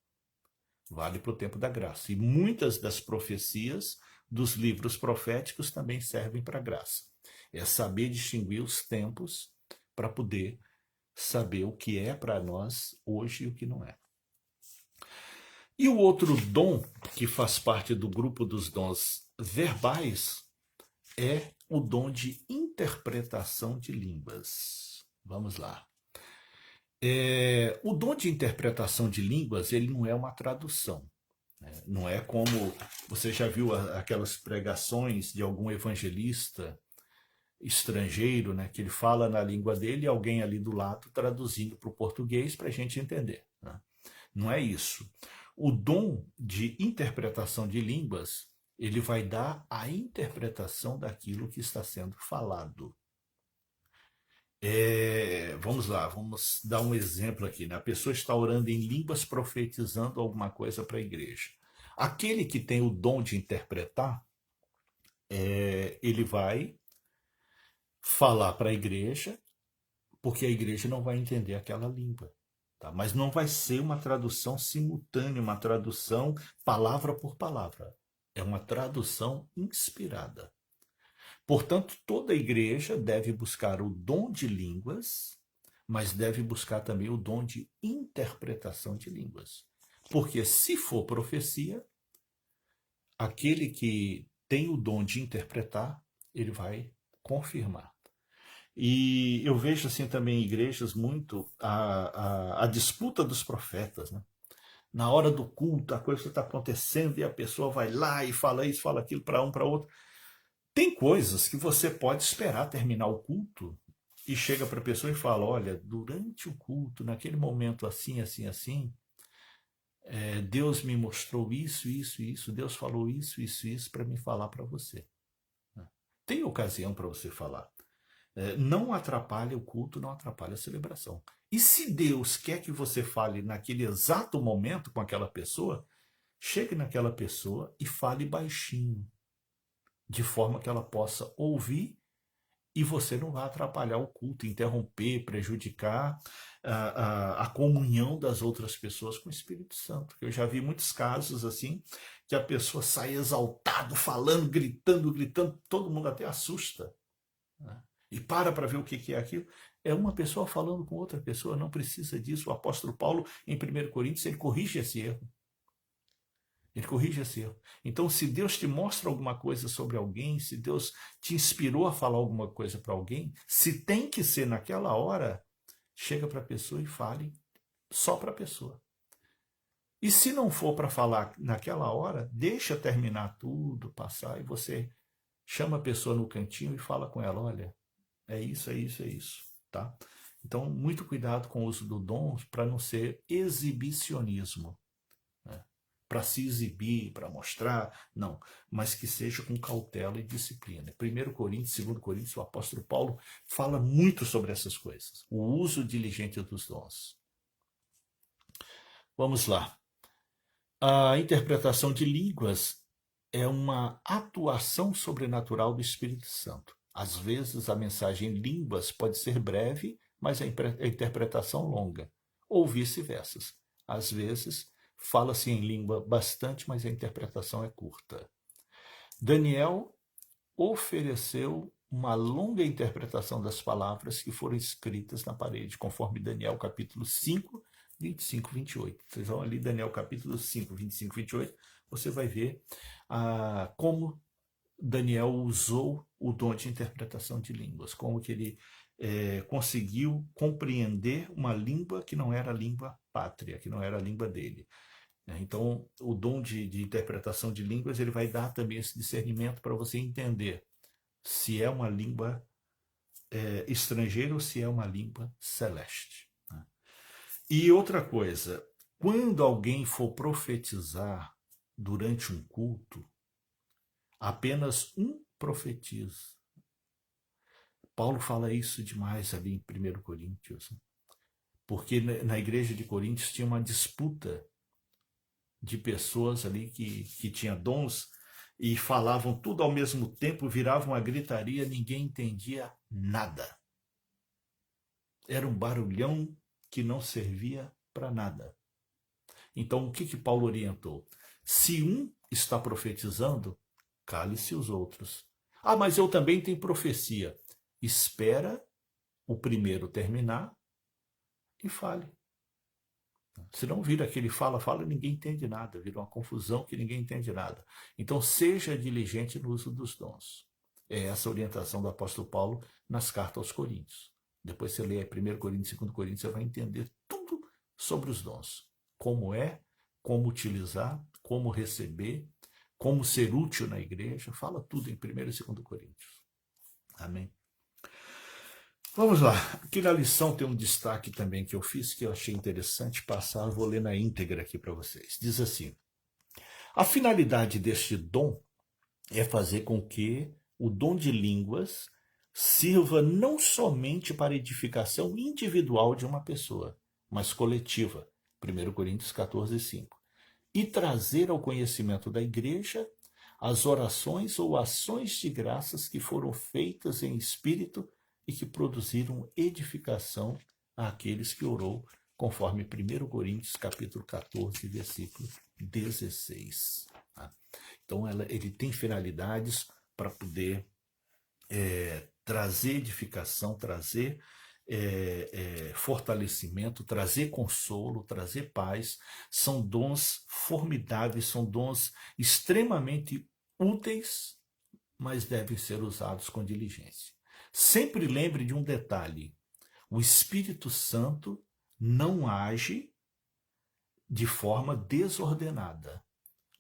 Vale para o tempo da graça. E muitas das profecias dos livros proféticos também servem para a graça. É saber distinguir os tempos para poder saber o que é para nós hoje e o que não é. E o outro dom, que faz parte do grupo dos dons verbais, é o dom de interpretação de línguas. Vamos lá. O dom de interpretação de línguas, ele não é uma tradução. Né? Não é como você já viu aquelas pregações de algum evangelista estrangeiro, né, que ele fala na língua dele e alguém ali do lado traduzindo para o português para a gente entender. Né? Não é isso. O dom de interpretação de línguas, ele vai dar a interpretação daquilo que está sendo falado. Vamos lá, vamos dar um exemplo aqui. Né? A pessoa está orando em línguas, profetizando alguma coisa para a igreja. Aquele que tem o dom de interpretar, ele vai falar para a igreja, porque a igreja não vai entender aquela língua. Tá? Mas não vai ser uma tradução simultânea, uma tradução palavra por palavra. É uma tradução inspirada. Portanto, toda igreja deve buscar o dom de línguas, mas deve buscar também o dom de interpretação de línguas. Porque se for profecia, aquele que tem o dom de interpretar, ele vai confirmar. E eu vejo assim também em igrejas muito a disputa dos profetas, né? Na hora do culto, a coisa está acontecendo e a pessoa vai lá e fala isso, fala aquilo para um, para outro. Tem coisas que você pode esperar terminar o culto e chega para a pessoa e fala, olha, durante o culto, naquele momento assim, assim, assim, Deus me mostrou isso, isso, isso, Deus falou isso, isso, isso para me falar para você. Tem ocasião para você falar. Não atrapalha o culto, não atrapalha a celebração. E se Deus quer que você fale naquele exato momento com aquela pessoa, chegue naquela pessoa e fale baixinho, de forma que ela possa ouvir e você não vai atrapalhar o culto, interromper, prejudicar. a comunhão das outras pessoas com o Espírito Santo. Eu já vi muitos casos assim, que a pessoa sai exaltado, falando, gritando, todo mundo até assusta, né? E para ver o que é aquilo. É uma pessoa falando com outra pessoa, não precisa disso. O apóstolo Paulo, em 1 Coríntios, ele corrige esse erro. Ele corrige esse erro. Então, se Deus te mostra alguma coisa sobre alguém, se Deus te inspirou a falar alguma coisa para alguém, se tem que ser naquela hora, chega para a pessoa e fale só para a pessoa. E se não for para falar naquela hora, deixa terminar tudo, passar, e você chama a pessoa no cantinho e fala com ela, olha, é isso, tá? Então, muito cuidado com o uso do dom para não ser exibicionismo, né? Para se exibir, para mostrar, não, mas que seja com cautela e disciplina. 1 Coríntios, 2 Coríntios, o apóstolo Paulo fala muito sobre essas coisas, o uso diligente dos dons. Vamos lá. A interpretação de línguas é uma atuação sobrenatural do Espírito Santo. Às vezes a mensagem em línguas pode ser breve, mas a interpretação longa, ou vice-versa. Às vezes fala-se em língua bastante, mas a interpretação é curta. Daniel ofereceu uma longa interpretação das palavras que foram escritas na parede, conforme Daniel capítulo 5, 25, 28. Vocês vão ali, Daniel capítulo 5, 25, 28, você vai ver como Daniel usou o dom de interpretação de línguas, como que ele conseguiu compreender uma língua que não era a língua pátria, que não era a língua dele. Então, o dom de interpretação de línguas, ele vai dar também esse discernimento para você entender se é uma língua estrangeira ou se é uma língua celeste. E outra coisa, quando alguém for profetizar durante um culto, apenas um profetiza. Paulo fala isso demais ali em 1 Coríntios, porque na igreja de Coríntios tinha uma disputa de pessoas ali que tinham dons e falavam tudo ao mesmo tempo, viravam uma gritaria, ninguém entendia nada. Era um barulhão que não servia para nada. Então, o que Paulo orientou? Se um está profetizando, cale-se os outros. Ah, mas eu também tenho profecia. Espera o primeiro terminar e fale. Se não vira aquele fala, ninguém entende nada. Vira uma confusão que ninguém entende nada. Então, seja diligente no uso dos dons. É essa a orientação do apóstolo Paulo nas cartas aos Coríntios. Depois você lê 1 Coríntios, 2 Coríntios, você vai entender tudo sobre os dons. Como como utilizar, como receber, como ser útil na igreja. Fala tudo em 1 e 2 Coríntios. Amém? Vamos lá. Aqui na lição tem um destaque também que eu fiz, que eu achei interessante passar, eu vou ler na íntegra aqui para vocês. Diz assim: a finalidade deste dom é fazer com que o dom de línguas sirva não somente para edificação individual de uma pessoa, mas coletiva. 1 Coríntios 14, 5. E trazer ao conhecimento da igreja as orações ou ações de graças que foram feitas em espírito e que produziram edificação àqueles que orou, conforme 1 Coríntios capítulo 14, versículo 16. Então, ele tem finalidades para poder trazer edificação, trazer fortalecimento, trazer consolo, trazer paz. São dons formidáveis, são dons extremamente úteis, mas devem ser usados com diligência. Sempre lembre de um detalhe: o Espírito Santo não age de forma desordenada.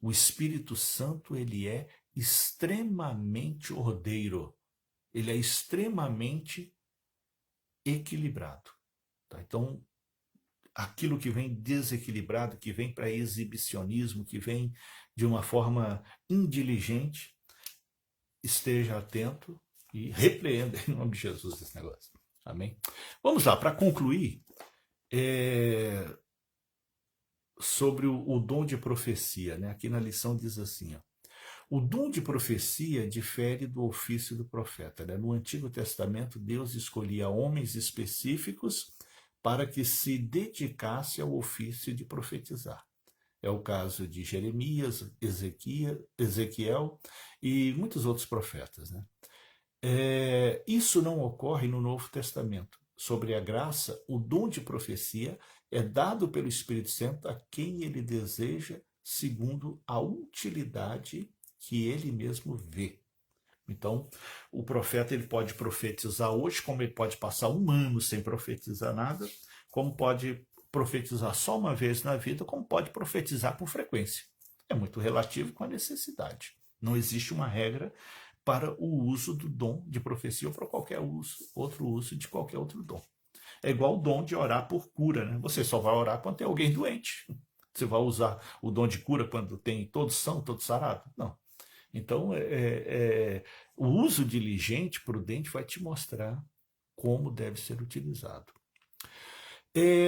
O Espírito Santo, ele é extremamente ordeiro. Ele é extremamente equilibrado. Tá? Então, aquilo que vem desequilibrado, que vem para exibicionismo, que vem de uma forma indiligente, esteja atento e repreenda em nome de Jesus esse negócio. Amém? Vamos lá, para concluir, sobre o dom de profecia, né? Aqui na lição diz assim, ó: o dom de profecia difere do ofício do profeta, né? No Antigo Testamento, Deus escolhia homens específicos para que se dedicasse ao ofício de profetizar. É o caso de Jeremias, Ezequiel e muitos outros profetas, né? Isso não ocorre no Novo Testamento. Sobre a graça, o dom de profecia é dado pelo Espírito Santo a quem ele deseja, segundo a utilidade que ele mesmo vê. Então, o profeta ele pode profetizar hoje, como ele pode passar um ano sem profetizar nada, como pode profetizar só uma vez na vida, como pode profetizar por frequência. É muito relativo com a necessidade. Não existe uma regra para o uso do dom de profecia ou para qualquer outro uso de qualquer outro dom. É igual o dom de orar por cura, né? Você só vai orar quando tem alguém doente. Você vai usar o dom de cura quando tem todos são, todos sarados? Não. Então, o uso diligente, prudente, vai te mostrar como deve ser utilizado.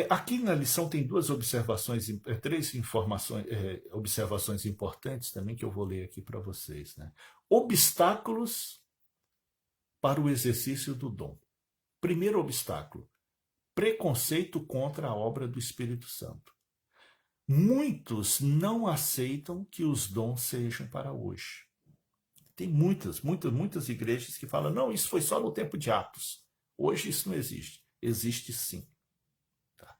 Aqui na lição tem três observações importantes também que eu vou ler aqui para vocês, né? Obstáculos para o exercício do dom. Primeiro obstáculo, preconceito contra a obra do Espírito Santo. Muitos não aceitam que os dons sejam para hoje. Tem muitas igrejas que falam, não, isso foi só no tempo de Atos. Hoje isso não existe. Existe sim. Tá?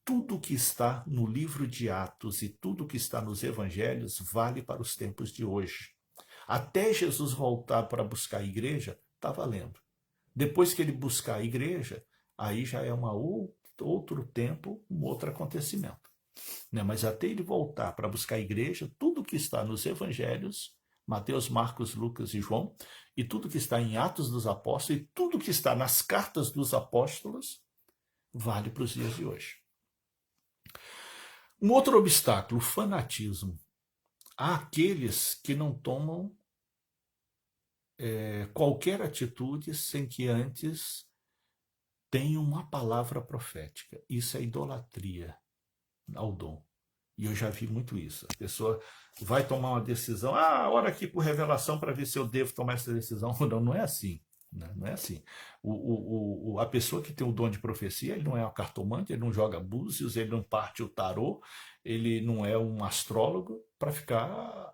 Tudo que está no livro de Atos e tudo que está nos evangelhos vale para os tempos de hoje. Até Jesus voltar para buscar a igreja, está valendo. Depois que ele buscar a igreja, aí já é outro tempo, um outro acontecimento. Né? Mas até ele voltar para buscar a igreja, tudo que está nos evangelhos, Mateus, Marcos, Lucas e João, e tudo que está em Atos dos Apóstolos, e tudo que está nas cartas dos apóstolos, vale para os dias de hoje. Um outro obstáculo, o fanatismo. Há aqueles que não tomam qualquer atitude sem que antes tenham uma palavra profética. Isso é idolatria ao dom. E eu já vi muito isso. A pessoa vai tomar uma decisão, ora aqui por revelação para ver se eu devo tomar essa decisão. Não, não é assim. Não é assim. A pessoa que tem o dom de profecia, ele não é um cartomante, ele não joga búzios, ele não parte o tarô, ele não é um astrólogo para ficar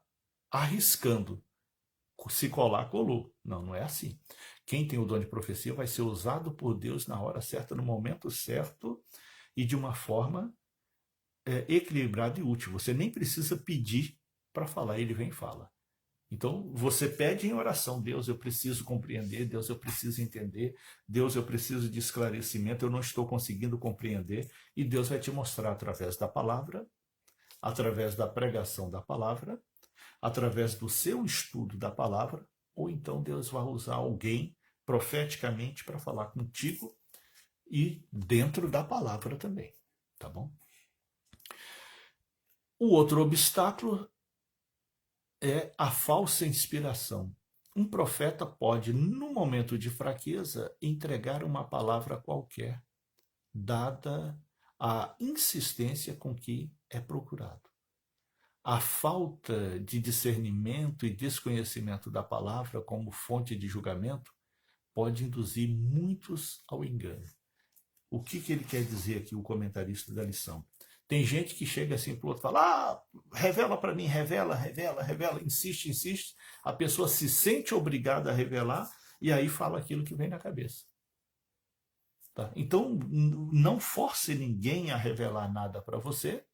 arriscando. Se colar, colou. Não, não é assim. Quem tem o dom de profecia vai ser usado por Deus na hora certa, no momento certo e de uma forma equilibrada e útil. Você nem precisa pedir para falar, ele vem e fala. Então, você pede em oração, Deus, eu preciso compreender, Deus, eu preciso entender, Deus, eu preciso de esclarecimento, eu não estou conseguindo compreender, e Deus vai te mostrar através da palavra, através da pregação da palavra, através do seu estudo da palavra, ou então Deus vai usar alguém profeticamente para falar contigo e dentro da palavra também, tá bom? O outro obstáculo é a falsa inspiração. Um profeta pode, no momento de fraqueza, entregar uma palavra qualquer, dada a insistência com que é procurado. A falta de discernimento e desconhecimento da palavra como fonte de julgamento pode induzir muitos ao engano. O que ele quer dizer aqui, o comentarista da lição? Tem gente que chega assim para o outro e fala, revela para mim, revela, insiste, insiste. A pessoa se sente obrigada a revelar e aí fala aquilo que vem na cabeça. Tá? Então, não force ninguém a revelar nada para você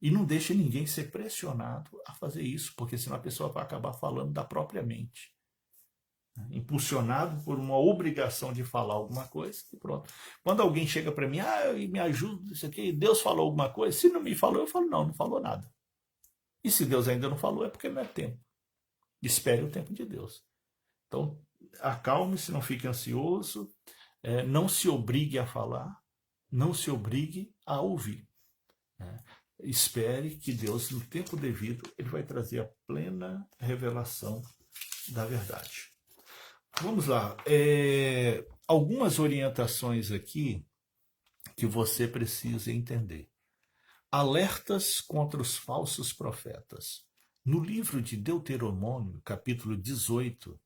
e não deixe ninguém ser pressionado a fazer isso, porque senão a pessoa vai acabar falando da própria mente. Impulsionado por uma obrigação de falar alguma coisa e pronto. Quando alguém chega para mim, me ajuda, isso aqui, Deus falou alguma coisa? Se não me falou, eu falo, não falou nada. E se Deus ainda não falou, é porque não é tempo. Espere o tempo de Deus. Então, acalme-se, não fique ansioso, não se obrigue a falar, não se obrigue a ouvir. Espere que Deus, no tempo devido, ele vai trazer a plena revelação da verdade. Vamos lá. Algumas orientações aqui que você precisa entender. Alertas contra os falsos profetas. No livro de Deuteronômio, capítulo 18,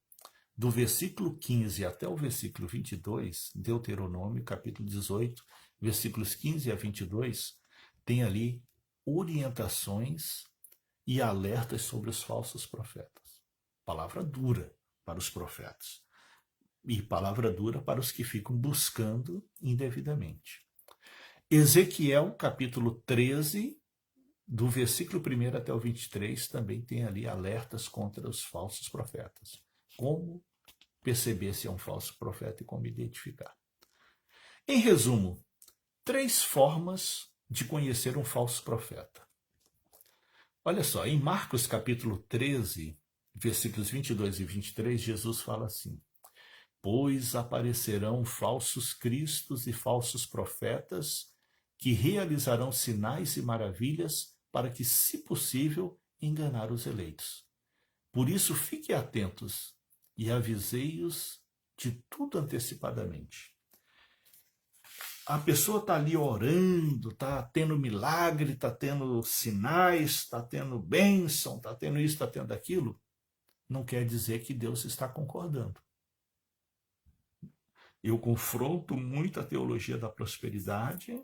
do versículo 15 até o versículo 22, Deuteronômio, capítulo 18, versículos 15 a 22, tem ali orientações e alertas sobre os falsos profetas. Palavra dura para os profetas e palavra dura para os que ficam buscando indevidamente. Ezequiel, capítulo 13, do versículo 1 até o 23, também tem ali alertas contra os falsos profetas. Como perceber se é um falso profeta e como identificar. Em resumo, 3 formas de conhecer um falso profeta. Olha só, em Marcos capítulo 13, versículos 22 e 23, Jesus fala assim: pois aparecerão falsos cristos e falsos profetas que realizarão sinais e maravilhas para que, se possível, enganar os eleitos. Por isso, fiquem atentos e avisei-os de tudo antecipadamente. A pessoa está ali orando, está tendo milagre, está tendo sinais, está tendo bênção, está tendo isso, está tendo aquilo. Não quer dizer que Deus está concordando. Eu confronto muito a teologia da prosperidade,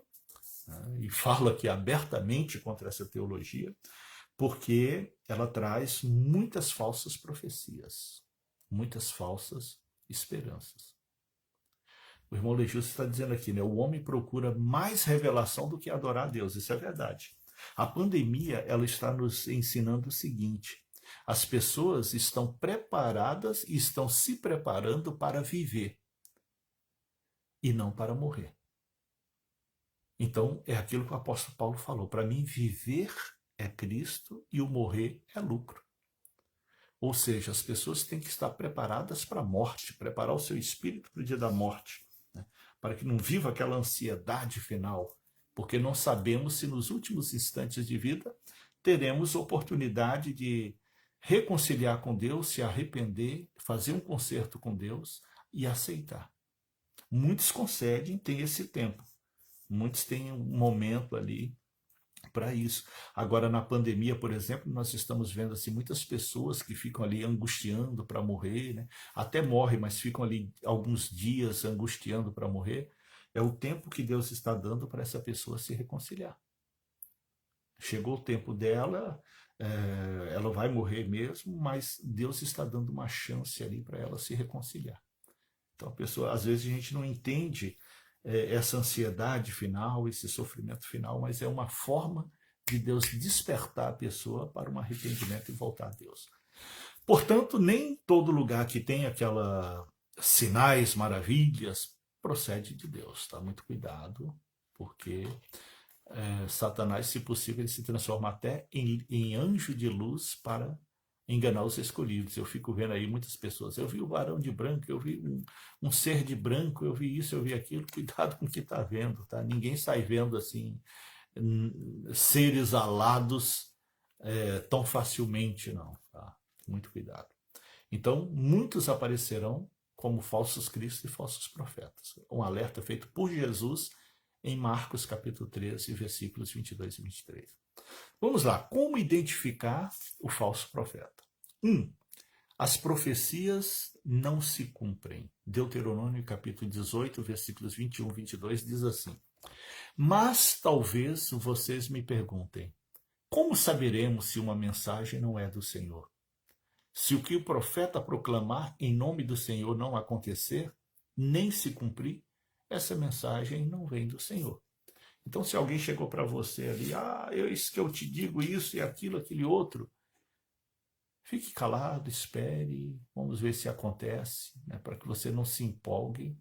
né, e falo aqui abertamente contra essa teologia, porque ela traz muitas falsas profecias, muitas falsas esperanças. O irmão Lejus está dizendo aqui, né? O homem procura mais revelação do que adorar a Deus. Isso é verdade. A pandemia, ela está nos ensinando o seguinte: as pessoas estão preparadas e estão se preparando para viver e não para morrer. Então, é aquilo que o apóstolo Paulo falou. Para mim, viver é Cristo e o morrer é lucro. Ou seja, as pessoas têm que estar preparadas para a morte, preparar o seu espírito para o dia da morte, né? Para que não viva aquela ansiedade final, porque não sabemos se nos últimos instantes de vida teremos oportunidade de reconciliar com Deus, se arrepender, fazer um concerto com Deus e aceitar. Muitos conseguem, têm esse tempo. Muitos têm um momento ali para isso. Agora, na pandemia, por exemplo, nós estamos vendo assim, muitas pessoas que ficam ali angustiando para morrer, né? Até morrem, mas ficam ali alguns dias angustiando para morrer. É o tempo que Deus está dando para essa pessoa se reconciliar. Chegou o tempo dela, ela vai morrer mesmo, mas Deus está dando uma chance ali para ela se reconciliar. Então, a pessoa, às vezes a gente não entende essa ansiedade final, esse sofrimento final, mas é uma forma de Deus despertar a pessoa para um arrependimento e voltar a Deus. Portanto, nem todo lugar que tem aquelas sinais, maravilhas, procede de Deus. Tá? Muito cuidado, porque Satanás, se possível, ele se transforma até em anjo de luz para enganar os escolhidos. Eu fico vendo aí muitas pessoas. Eu vi o varão de branco, eu vi um ser de branco, eu vi isso, eu vi aquilo. Cuidado com o que está vendo, tá? Ninguém sai vendo assim seres alados tão facilmente, não. Tá? Muito cuidado. Então, muitos aparecerão como falsos cristos e falsos profetas. Um alerta feito por Jesus em Marcos capítulo 13, versículos 22 e 23. Vamos lá, como identificar o falso profeta? 1. As profecias não se cumprem. Deuteronômio capítulo 18, versículos 21 e 22 diz assim: mas talvez vocês me perguntem, como saberemos se uma mensagem não é do Senhor? Se o que o profeta proclamar em nome do Senhor não acontecer, nem se cumprir, essa mensagem não vem do Senhor. Então, se alguém chegou para você ali, eu te digo isso e aquilo, aquele outro, fique calado, espere, vamos ver se acontece, né, para que você não se empolgue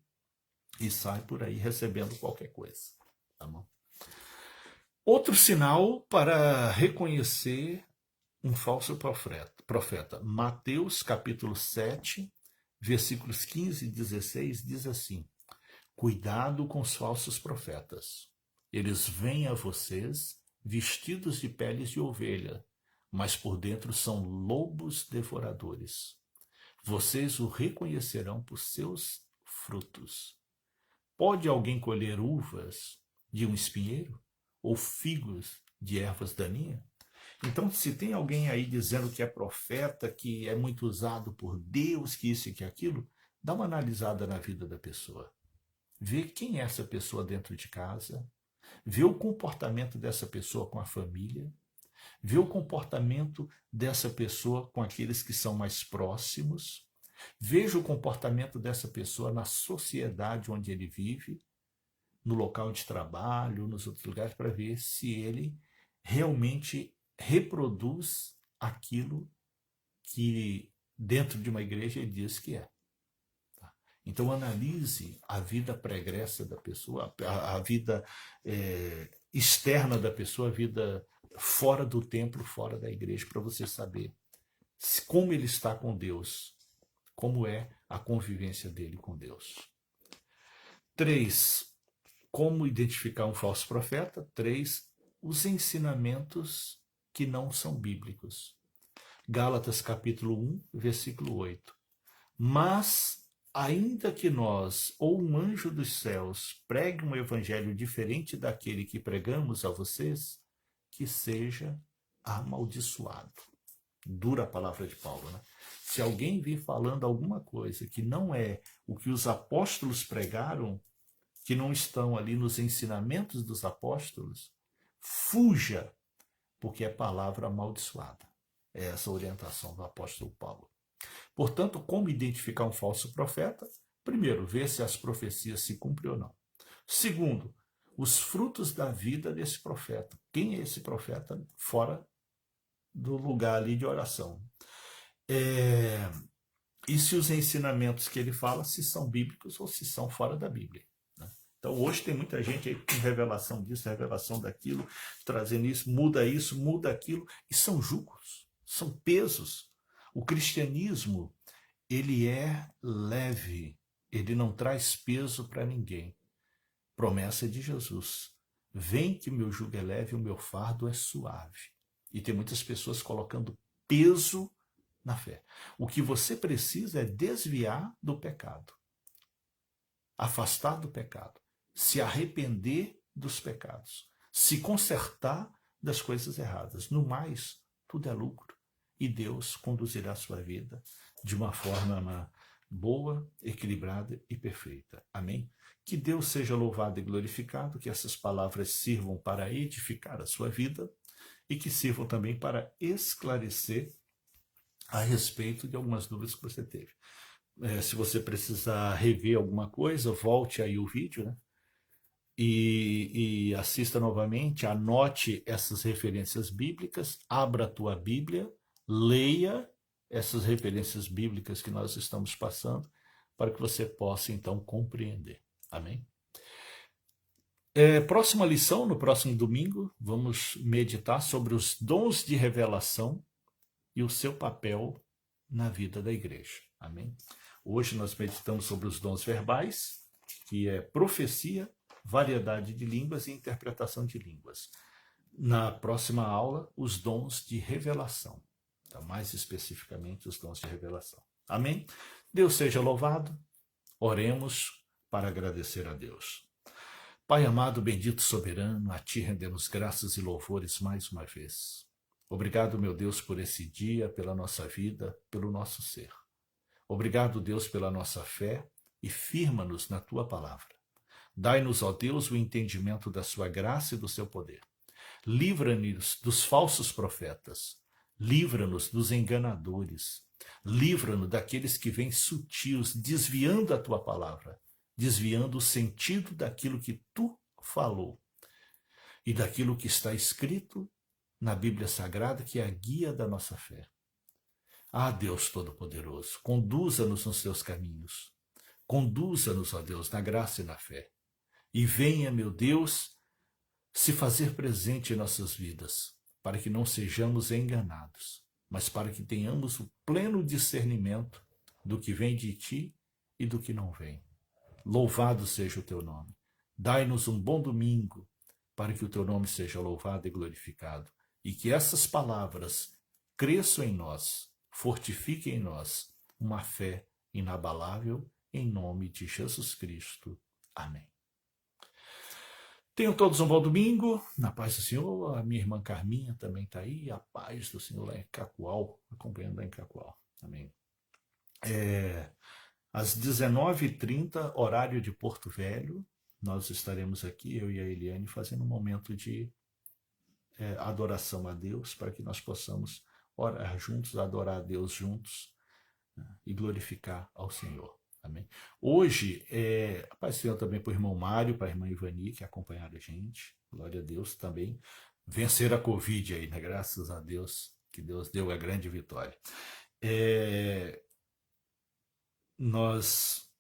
e saia por aí recebendo qualquer coisa. Tá bom? Outro sinal para reconhecer um falso profeta. Mateus capítulo 7, versículos 15 e 16 diz assim: cuidado com os falsos profetas. Eles vêm a vocês vestidos de peles de ovelha, mas por dentro são lobos devoradores. Vocês o reconhecerão por seus frutos. Pode alguém colher uvas de um espinheiro? Ou figos de ervas daninhas? Então, se tem alguém aí dizendo que é profeta, que é muito usado por Deus, que isso e que aquilo, dá uma analisada na vida da pessoa. Vê quem é essa pessoa dentro de casa, vê o comportamento dessa pessoa com a família, vê o comportamento dessa pessoa com aqueles que são mais próximos, veja o comportamento dessa pessoa na sociedade onde ele vive, no local de trabalho, nos outros lugares, para ver se ele realmente reproduz aquilo que dentro de uma igreja ele diz que é. Então analise a vida pregressa da pessoa, a vida externa da pessoa, a vida fora do templo, fora da igreja, para você saber como ele está com Deus, como é a convivência dele com Deus. 3. Como identificar um falso profeta? 3. Os ensinamentos que não são bíblicos. Gálatas capítulo 1, versículo 8. Mas, ainda que nós, ou um anjo dos céus, pregue um evangelho diferente daquele que pregamos a vocês, que seja amaldiçoado. Dura a palavra de Paulo, né? Se alguém vir falando alguma coisa que não é o que os apóstolos pregaram, que não estão ali nos ensinamentos dos apóstolos, fuja, porque é palavra amaldiçoada. É essa a orientação do apóstolo Paulo. Portanto, como identificar um falso profeta? Primeiro, ver se as profecias se cumprem ou não. Segundo, os frutos da vida desse profeta. Quem é esse profeta fora do lugar ali de oração? E se os ensinamentos que ele fala, se são bíblicos ou se são fora da Bíblia. Então, hoje tem muita gente aí com revelação disso, revelação daquilo, trazendo isso, muda aquilo, e são julgos, são pesos. O cristianismo, ele é leve, ele não traz peso para ninguém. Promessa de Jesus. Vem que meu jugo é leve e o meu fardo é suave. E tem muitas pessoas colocando peso na fé. O que você precisa é desviar do pecado, afastar do pecado, se arrepender dos pecados, se consertar das coisas erradas. No mais, tudo é lucro. E Deus conduzirá a sua vida de uma forma boa, equilibrada e perfeita. Amém? Que Deus seja louvado e glorificado, que essas palavras sirvam para edificar a sua vida e que sirvam também para esclarecer a respeito de algumas dúvidas que você teve. Se você precisar rever alguma coisa, volte aí o vídeo, né? E assista novamente, anote essas referências bíblicas, abra a tua Bíblia, leia essas referências bíblicas que nós estamos passando, para que você possa então compreender. Amém? Próxima lição, no próximo domingo, vamos meditar sobre os dons de revelação e o seu papel na vida da igreja. Amém? Hoje nós meditamos sobre os dons verbais, que é profecia, variedade de línguas e interpretação de línguas. Na próxima aula, os dons de revelação. Então, mais especificamente, os dons de revelação. Amém? Deus seja louvado. Oremos para agradecer a Deus. Pai amado, bendito, soberano, a Ti rendemos graças e louvores mais uma vez. Obrigado, meu Deus, por esse dia, pela nossa vida, pelo nosso ser. Obrigado, Deus, pela nossa fé e firma-nos na Tua palavra. Dai-nos, ó Deus, o entendimento da Sua graça e do Seu poder. Livra-nos dos falsos profetas. Livra-nos dos enganadores. Livra-nos daqueles que vêm sutis, desviando a Tua palavra, desviando o sentido daquilo que Tu falou e daquilo que está escrito na Bíblia Sagrada, que é a guia da nossa fé. Ah, Deus Todo-Poderoso, conduza-nos nos Teus caminhos. Conduza-nos, ó Deus, na graça e na fé. E venha, meu Deus, se fazer presente em nossas vidas, para que não sejamos enganados, mas para que tenhamos o pleno discernimento do que vem de Ti e do que não vem. Louvado seja o Teu nome. Dai-nos um bom domingo, para que o Teu nome seja louvado e glorificado, e que essas palavras cresçam em nós, fortifiquem em nós uma fé inabalável, em nome de Jesus Cristo. Amém. Tenham todos um bom domingo, na paz do Senhor. A minha irmã Carminha também está aí, a paz do Senhor lá em Cacoal, acompanhando lá em Cacoal. Amém. Às 19h30, horário de Porto Velho, nós estaremos aqui, eu e a Eliane, fazendo um momento de adoração a Deus, para que nós possamos orar juntos, adorar a Deus juntos, né, e glorificar ao Senhor. Amém? Hoje, Paz do Senhor também para o irmão Mário, para a irmã Ivani, que acompanharam a gente. Glória a Deus também. Vencer a Covid aí, né? Graças a Deus, que Deus deu a grande vitória. Nós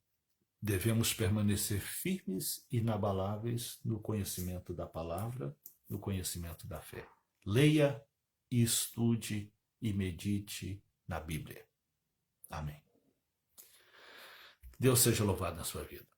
devemos permanecer firmes e inabaláveis no conhecimento da palavra, no conhecimento da fé. Leia e estude e medite na Bíblia. Amém. Deus seja louvado na sua vida.